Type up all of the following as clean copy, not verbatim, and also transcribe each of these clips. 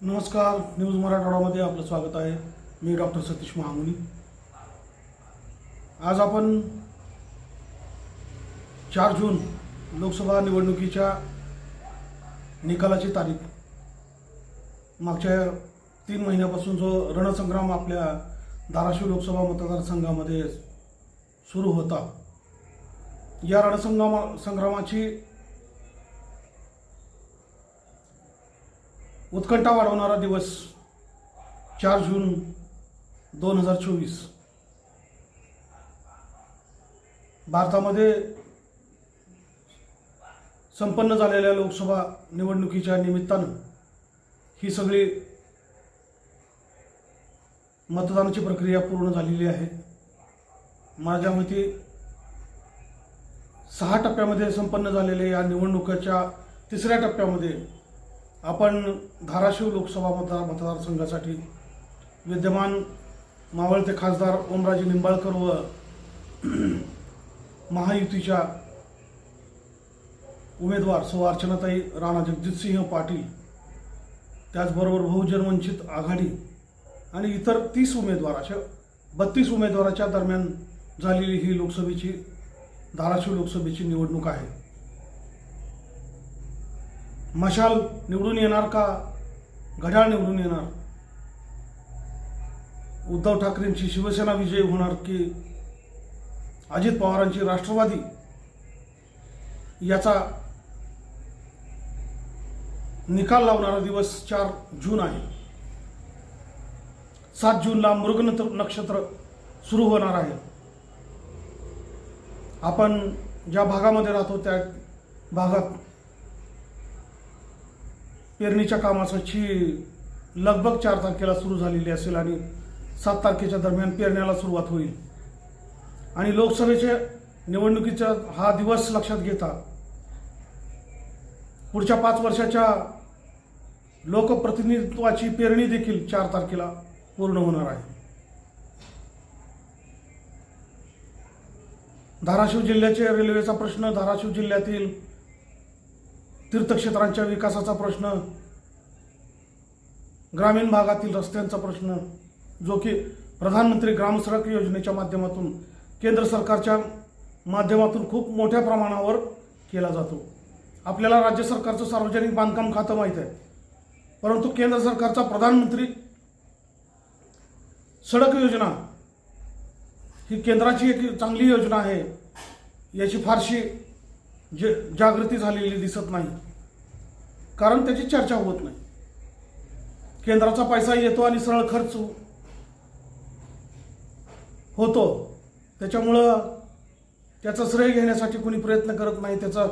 नमस्कार, न्यूज मराठवाडामध्ये आपलं स्वागत आहे. मी डॉक्टर सतीश महामुनी. आज आपण 4 जून लोकसभा निवडणुकीच्या निकालाची तारीख, मागच्या 3 महिन्यापासून जो रणसंग्राम आपल्या धाराशिव लोकसभा मतदारसंघामध्ये सुरू होता, या रणसंग्रामाची उत्कंठा वाढवणारा दिवस 4 जून 2024. भारतामध्ये संपन्न झालेल्या लोकसभा निवडणुकीच्या निमित्तानं ही सगळी मतदानाची प्रक्रिया पूर्ण झालेली आहे. माझ्या मते 6 टप्प्यामध्ये संपन्न झालेल्या या निवडणुकीच्या 3ऱ्या टप्प्यामध्ये आपण धाराशिव लोकसभा मतदारसंघासाठी विद्यमान मावळते खासदार ओमराजे निंबाळकर व महायुतीच्या उमेदवार सौ अर्चनाताई राणा जगजितसिंह पाटील, त्याचबरोबर बहुजन वंचित आघाडी आणि इतर 30 उमेदवार, अशा 32 उमेदवाराच्या दरम्यान झालेली ही धाराशिव लोकसभेची निवडणूक आहे. मशाल निवडून येणार का घड्याळ निवडून येणार? उद्धव ठाकरेंची शिवसेना विजयी होणार की अजित पवारांची राष्ट्रवादी? याचा निकाल लावणारा दिवस 4 जून आहे. 7 जूनला मृग नक्षत्र सुरू होणार आहे. आपण ज्या भागामध्ये राहतो त्या भागात पेरणीच्या कामाची लगभग 4 तारखेला सुरू झालेली असेल आणि 7 तारखेच्या दरम्यान पेरण्याला सुरुवात होईल. आणि लोकसभेच्या निवडणुकीचा हा दिवस लक्षात घेता पुढच्या 5 वर्षाच्या लोकप्रतिनिधित्वाची पेरणी देखील 4 तारखेला पूर्ण होणार आहे. धाराशिव जिल्ह्याचे रेल्वेचा प्रश्न, धाराशिव जिल्ह्यातील तीर्थक्षेत्रांच्या विकासाचा प्रश्न, ग्रामीण भागातील रस्त्यांचा प्रश्न, जो की प्रधानमंत्री ग्रामसडक योजनेच्या माध्यमातून, केंद्र सरकारच्या माध्यमातून खूप मोठ्या प्रमाणावर केला जातो. आपल्याला राज्य सरकारचं सार्वजनिक बांधकाम खातं माहीत आहे, परंतु केंद्र सरकारचा प्रधानमंत्री सडक योजना ही केंद्राची एक चांगली योजना आहे, याची फारशी जागृती झालेली दिसत नाही, कारण त्याची चर्चा होत नाही. केंद्राचा पैसा येतो आणि सरळ खर्च होतो, त्याच्यामुळं त्याचा श्रेय घेण्यासाठी कोणी प्रयत्न करत नाही. त्याचा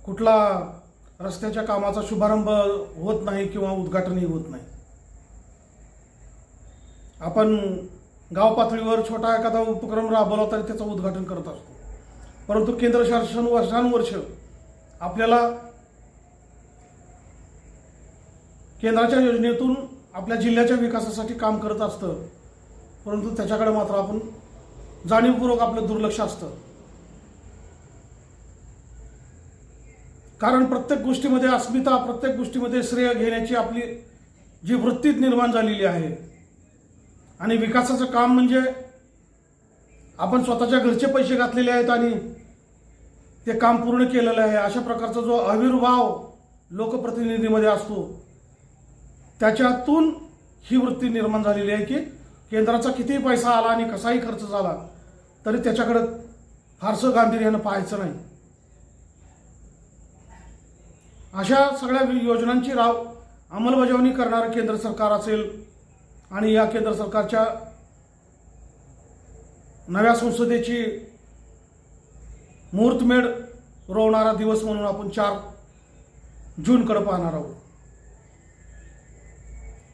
कुठला रस्त्याच्या कामाचा शुभारंभ होत नाही किंवा उद्घाटनही होत नाही. आपण गाव पातळीवर छोटा एखादा उपक्रम राबवला तरी त्याचं उद्घाटन करत असतो, परंतु केंद्र शासन वर्षानुवर्ष आपल्याला केंद्राच्या योजनेतून आपल्या जिल्ह्याच्या विकासासाठी काम करत असतं, परंतु त्याच्याकडे मात्र आपण जाणीवपूर्वक आपलं दुर्लक्ष असतं. कारण प्रत्येक गोष्टीमध्ये अस्मिता, प्रत्येक गोष्टीमध्ये श्रेय घेण्याची आपली जी वृत्ती निर्माण झालेली आहे, आणि विकासाचं काम म्हणजे आपण स्वतःच्या घरचे पैसे घातलेले आहेत आणि ते काम पूर्ण केलेलं आहे, अशा प्रकारचा जो आविर्भाव लोकप्रतिनिधीमध्ये असतो, त्याच्यातून ही वृत्ती निर्माण झालेली आहे की केंद्राचा कितीही पैसा आला आणि कसाही खर्च झाला तरी त्याच्याकडे फारसं गांभीर्यानं पाहायचं नाही. अशा सगळ्या योजनांची अंमलबजावणी करणारं केंद्र सरकार असेल, आणि या केंद्र सरकारच्या नव्या संसदेची मुहूर्तमेढ रोवणारा दिवस म्हणून आपण 4 जूनकडे पाहणार आहोत.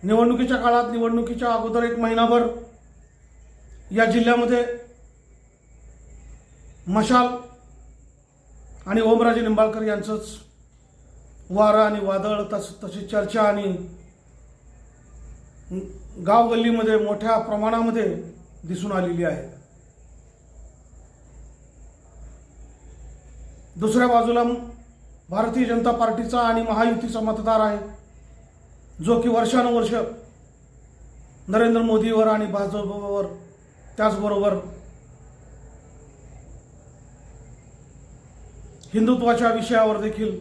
निवडणुकीच्या काळात, निवडणुकीच्या अगोदर 1 महिनाभर या जिल्ह्यामध्ये मशाल आणि ओमराजे निंबाळकर यांचंच वारं आणि वादळ, तशी चर्चा आणि गावगल्लीमध्ये मोठ्या प्रमाणामध्ये दिसून आलेली आहे. दुसऱ्या बाजूला भारतीय जनता पार्टीचा आणि महायुतीचा मतदार आहे. जो की वर्षानुवर्ष नरेंद्र मोदीवर आणि भाजपवर, त्याचबरोबर हिंदुत्वाच्या विषयावर देखील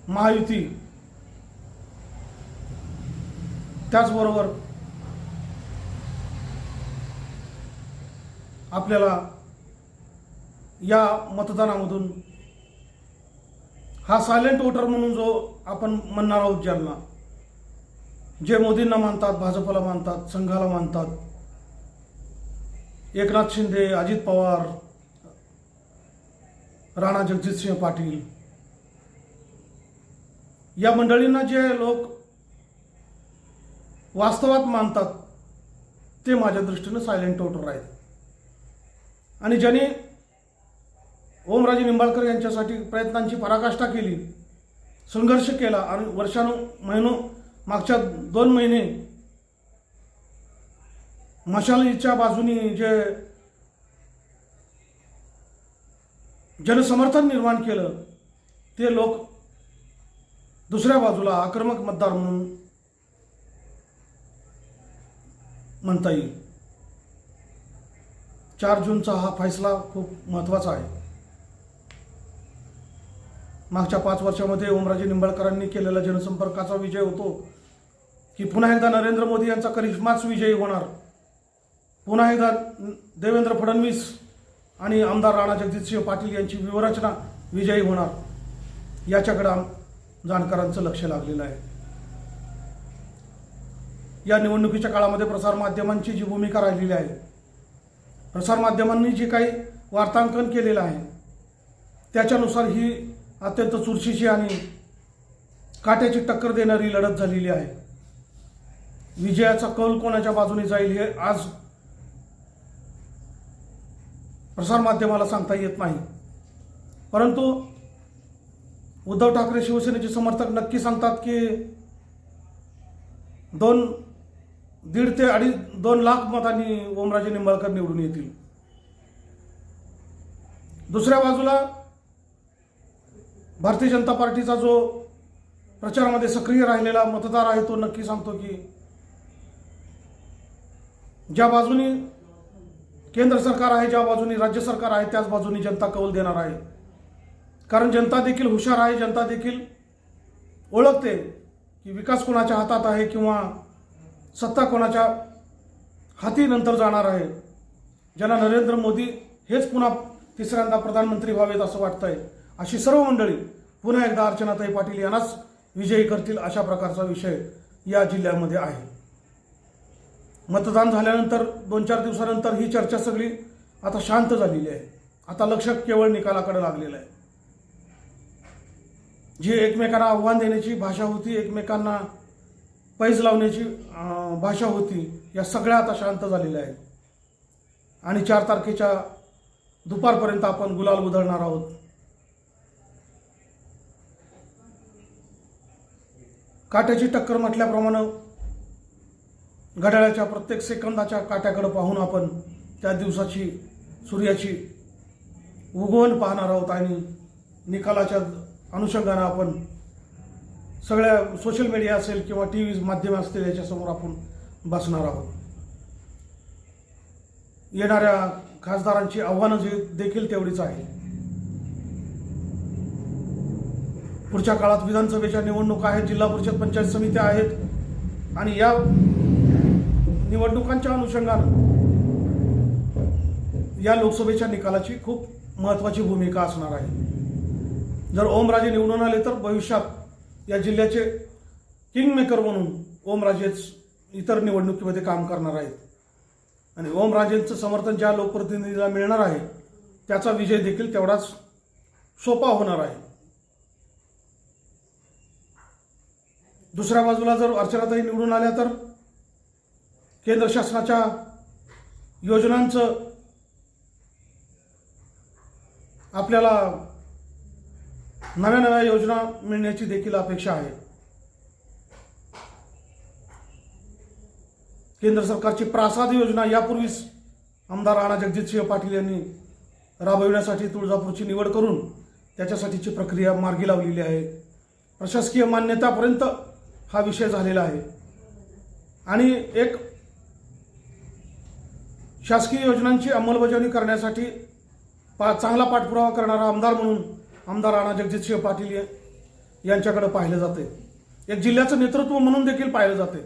महायुती, त्याचबरोबर आपल्याला या मतदानामधून हा सायलेंट वोटर म्हणून जो आपण म्हणणार आहोत, ज्यांना जे मोदींना मानतात, भाजपला मानतात, संघाला मानतात, एकनाथ शिंदे, अजित पवार, राणा जगजितसिंह पाटील, या मंडळींना जे लोक वास्तवात मानतात ते माझ्या दृष्टीने सायलेंट वोटर आहेत. आणि ज्यांनी ओमराजे निंबाळकर यांच्यासाठी प्रयत्नांची पराकाष्ठा केली, संघर्ष केला आणि मागच्या 2 महिने मशालीच्या बाजूनी जे जनसमर्थन निर्माण केलं, ते लोक दुसऱ्या बाजूला आक्रमक मतदार म्हणून म्हणता येईल. 4 जूनचा हा फैसला खूप महत्त्वाचा आहे. मागच्या 5 वर्षामध्ये ओमराजे निंबाळकरांनी केलेला जनसंपर्काचा विजय होतो की पुन्हा एकदा नरेंद्र मोदी यांचा करिश्माच विजयी होणार, पुन्हा एकदा देवेंद्र फडणवीस आणि आमदार राणा जगजितसिंह पाटील यांची व्यूहरचना विजयी होणार, याच्याकडे जाणकारांचं लक्ष लागलेलं आहे. या निवडणुकीच्या काळामध्ये प्रसारमाध्यमांची जी भूमिका राहिलेली आहे, प्रसारमाध्यमांनी जे काही वार्तांकन केलेलं आहे त्याच्यानुसार ही अत्यंत चुरशीची आणि काट्याची टक्कर देणारी लढत झालेली आहे. विजयाचा कौल कोणाच्या बाजूने जाईल हे आज प्रसारमाध्यमाला सांगता येत नाही, परंतु उद्धव ठाकरे शिवसेनेचे समर्थक नक्की सांगतात की 1.5 ते 2 लाख मतांनी ओमराजे निंबाळकर निवडून येतील. दुसऱ्या बाजूला भारतीय जनता पार्टीचा जो प्रचारामध्ये सक्रिय राहिलेला मतदार आहे तो नक्की सांगतो की ज्या बाजूनी केंद्र सरकार आहे, ज्या बाजूनी राज्य सरकार आहे, त्याच बाजूनी जनता कौल देणार आहे. कारण जनता देखील हुशार आहे, जनता देखील ओळखते की विकास कोणाच्या हातात आहे किंवा सत्ता कोणाच्या हाती नंतर जाणार आहे. ज्यांना नरेंद्र मोदी हेच पुन्हा तिसऱ्यांदा प्रधानमंत्री व्हावेत असं वाटतंय, अशी सर्व मंडळी पुन्हा एकदा अर्चनाताई पाटील यांनाच विजयी करतील अशा प्रकारचा विषय या जिल्ह्यामध्ये आहे. मतदान झाल्यानंतर 2-4 दिवसानंतर ही चर्चा सगळी आता शांत झालेली आहे. आता लक्ष केवळ निकालाकडे लागलेलं आहे. जी एकमेकांना आव्हान देण्याची भाषा होती, एकमेकांना पैज लावण्याची भाषा होती, या सगळ्या आता शांत झालेल्या आहेत. आणि 4 तारखेच्या दुपारपर्यंत आपण गुलाल उधळणार आहोत. काट्याची टक्कर म्हटल्याप्रमाणे घड्याळाच्या प्रत्येक सेकंदाच्या काट्याकडे पाहून आपण त्या दिवसाची सूर्याची उगवण पाहणार आहोत आणि निकालाच्या अनुषंगाने आपण सगळ्या सोशल मीडिया असेल किंवा टीव्ही माध्यम असतील याच्यासमोर आपण बसणार आहोत. येणाऱ्या खासदारांची आव्हानं देखील तेवढीच आहे. पुढच्या काळात विधानसभेच्या निवडणुका आहेत, जिल्हा परिषद पंचायत समित्या आहेत आणि या निवडणुकांच्या अनुषंगाने या लोकसभेच्या निकालाची खूप महत्त्वाची भूमिका असणार आहे. जर ओमराजे निवडून आले तर भविष्यात या जिल्ह्याचे किंगमेकर म्हणून ओमराजेच इतर निवडणुकीमध्ये काम करणार आहेत आणि ओमराजेंचं समर्थन ज्या लोकप्रतिनिधीला मिळणार आहे त्याचा विजय देखील तेवढाच सोपा होणार आहे. दुसऱ्या बाजूला जर अर्चनाताई निवडून आल्या तर केंद्र शासनाच्या योजनांचं आपल्याला नव्या योजना मिळण्याची देखील अपेक्षा आहे. केंद्र सरकारची प्रासाद योजना यापूर्वीच आमदार राणा जगजितसिंह पाटील यांनी राबविण्यासाठी तुळजापूरची निवड करून त्याच्यासाठीची प्रक्रिया मार्गी लावलेली आहे. प्रशासकीय मान्यतापर्यंत हा विषय झालेला आहे आणि एक शासकीय योजनांची अंमलबजावणी करण्यासाठी चांगला पाठपुरावा करणारा आमदार म्हणून आमदार राणा जगजितसिंह पाटील यांच्याकडे पाहिलं जाते. एक जिल्ह्याचं नेतृत्व म्हणून देखील पाहिलं जाते.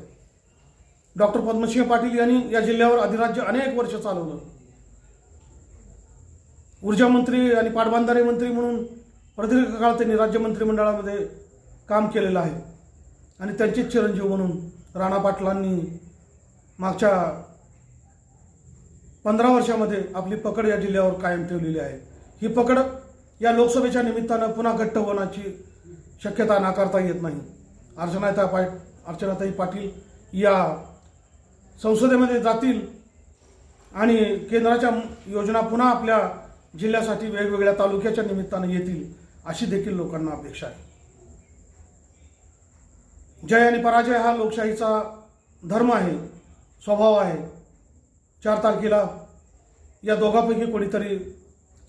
डॉक्टर पद्मसिंह पाटील यांनी या जिल्ह्यावर अधिराज्य अनेक वर्ष चालवलं. ऊर्जा मंत्री आणि पाटबंधारे मंत्री म्हणून प्रदीर्घ काळ त्यांनी राज्य मंत्रिमंडळामध्ये काम केलेलं आहे आणि त्यांचेच चिरंजीव म्हणून राणा पाटलांनी मागच्या 15 वर्षामध्ये आपली पकड या जिल्ह्यावर कायम ठेवलेली आहे. ही पकड या लोकसभेच्या निमित्तानं पुन्हा घट्ट होण्याची शक्यता नाकारता येत नाही. अर्चनाताई पाटील या संसदेमध्ये जातील आणि केंद्राच्या योजना पुन्हा आपल्या जिल्ह्यासाठी वेगवेगळ्या तालुक्याच्या निमित्तानं येतील अशी देखील लोकांना अपेक्षा आहे. जय आणि पराजय हा लोकशाहीचा धर्म आहे, स्वभाव आहे. 4 तारखेला या दोघांपैकी कोणीतरी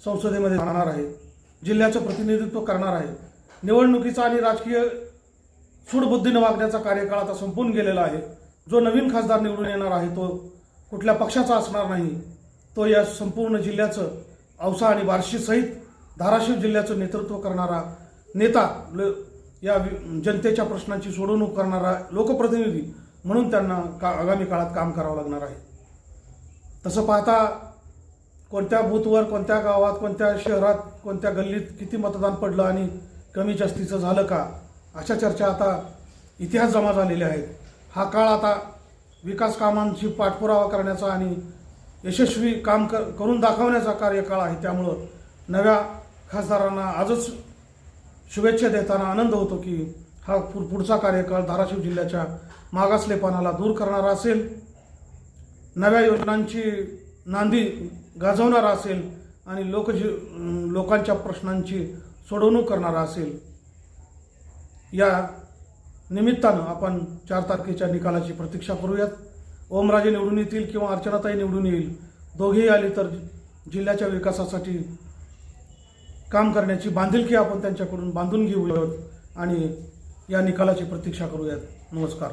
संसदेमध्ये जाणार आहे, जिल्ह्याचं प्रतिनिधित्व करणार आहे. निवडणुकीचा आणि राजकीय सूडबुद्धीने वागण्याचा कार्यकाळ आता संपून गेलेला आहे. जो नवीन खासदार निवडून येणार आहे तो कुठल्या पक्षाचा असणार नाही. तो या संपूर्ण जिल्ह्याचं औसा आणि बार्शी सहित धाराशिव जिल्ह्याचं नेतृत्व करणारा नेता, या जनतेच्या प्रश्नांची सोडवणूक करणारा लोकप्रतिनिधी म्हणून त्यांना आगामी काळात काम करावं लागणार आहे. तसं पाहता कोणत्या बूथवर, कोणत्या गावात, कोणत्या शहरात, कोणत्या गल्लीत किती मतदान पडलं आणि कमी जास्तीचं झालं का, अशा चर्चा आता इतिहास जमा झालेले आहेत. हा काळ आता विकास कामांची पाठपुरावा करण्याचा आणि यशस्वी काम करून दाखवण्याचा कार्यकाळ आहे. त्यामुळं नव्या खासदारांना आजच शुभेच्छा देताना आनंद होतो की हा पुढचा कार्यकाळ धाराशिव जिल्ह्याच्या मागासलेपणाला दूर करणारा असेल, नव्या योजनांची नांदी गाजवणारा असेल आणि लोकांच्या प्रश्नांची सोडवणूक करणारा असेल. या निमित्तानं आपण 4 तारखेच्या निकालाची प्रतीक्षा करूयात. ओमराजे निवडून येतील किंवा अर्चनाताई निवडून येईल, दोघेही आले तर जिल्ह्याच्या विकासासाठी काम करण्याची बांधिलकी आपण त्यांच्याकडून बांधून घेऊयात आणि या निकालाची प्रतीक्षा करूयात. नमस्कार.